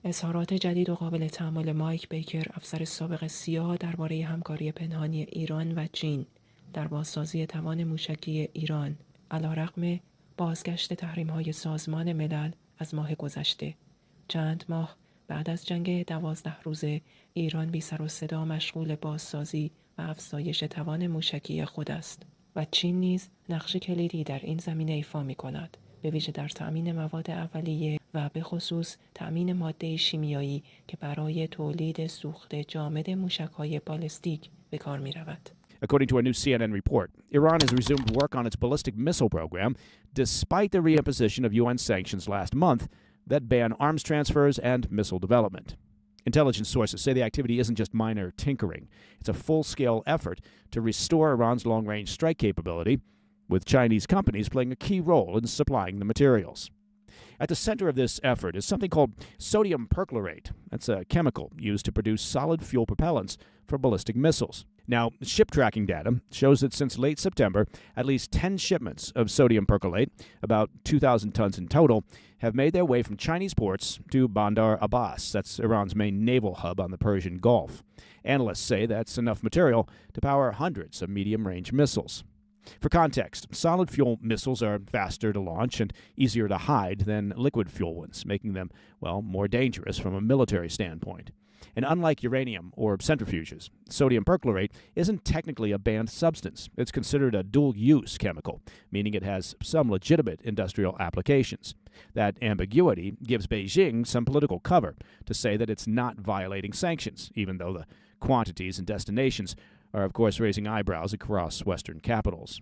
اظهارات جدید و قابل تامل مایک بیکر، افسر سابق سیا، درباره همکاری پنهانی ایران و چین در بازسازی توان موشکی ایران علیرغم بازگشت تحریم‌های سازمان ملل از ماه گذشته. چند ماه بعد از جنگ 12 روزه ایران بی سر و صدا مشغول بازسازی و افزایش توان موشکی خود است و چین نیز نقشی کلیدی در این زمینه ایفا می‌کند، به ویژه در تامین مواد اولیه و به خصوص تامین ماده شیمیایی که برای تولید سوخت جامد موشک‌های بالستیک به کار می‌رود. According to a new CNN report, Iran has resumed work on its ballistic missile program despite the reimposition of UN sanctions last month that ban arms transfers and missile development. Intelligence sources say the activity isn't just minor tinkering. It's a full-scale effort to restore Iran's long-range strike capability, with Chinese companies playing a key role in supplying the materials. At the center of this effort is something called sodium perchlorate. That's a chemical used to produce solid fuel propellants for ballistic missiles. Now, ship tracking data shows that since late September, at least 10 shipments of sodium perchlorate, about 2,000 tons in total, have made their way from Chinese ports to Bandar Abbas. That's Iran's main naval hub on the Persian Gulf. Analysts say that's enough material to power hundreds of medium-range missiles. For context, solid fuel missiles are faster to launch and easier to hide than liquid fuel ones, making them, well, more dangerous from a military standpoint. And unlike uranium or centrifuges, sodium perchlorate isn't technically a banned substance. It's considered a dual-use chemical, meaning it has some legitimate industrial applications. That ambiguity gives Beijing some political cover to say that it's not violating sanctions, even though the quantities and destinations are, of course, raising eyebrows across Western capitals.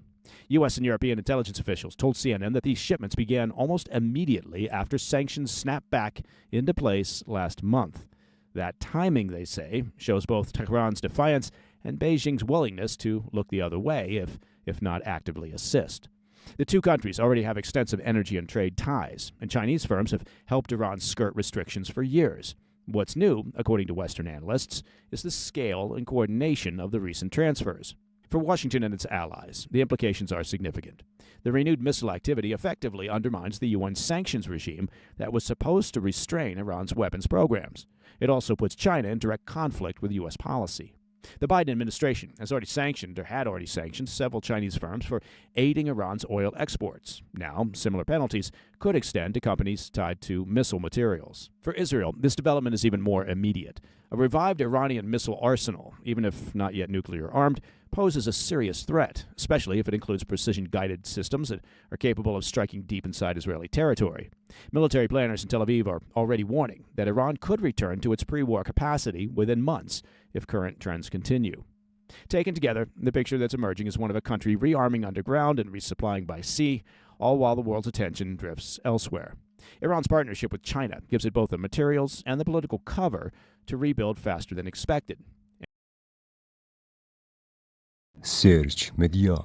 U.S. and European intelligence officials told CNN that these shipments began almost immediately after sanctions snapped back into place last month. That timing, they say, shows both Tehran's defiance and Beijing's willingness to look the other way, if not actively assist. The two countries already have extensive energy and trade ties, and Chinese firms have helped Iran skirt restrictions for years. What's new, according to Western analysts, is the scale and coordination of the recent transfers. For Washington and its allies, the implications are significant. The renewed missile activity effectively undermines the UN sanctions regime that was supposed to restrain Iran's weapons programs. It also puts China in direct conflict with U.S. policy. The Biden administration has already sanctioned or had already sanctioned several Chinese firms for aiding Iran's oil exports. Now, similar penalties could extend to companies tied to missile materials. For Israel, this development is even more immediate. A revived Iranian missile arsenal, even if not yet nuclear armed, poses a serious threat, especially if it includes precision-guided systems that are capable of striking deep inside Israeli territory. Military planners in Tel Aviv are already warning that Iran could return to its pre-war capacity within months if current trends continue. Taken together, the picture that's emerging is one of a country rearming underground and resupplying by sea, all while the world's attention drifts elsewhere. Iran's partnership with China gives it both the materials and the political cover to rebuild faster than expected. سرچ مدیا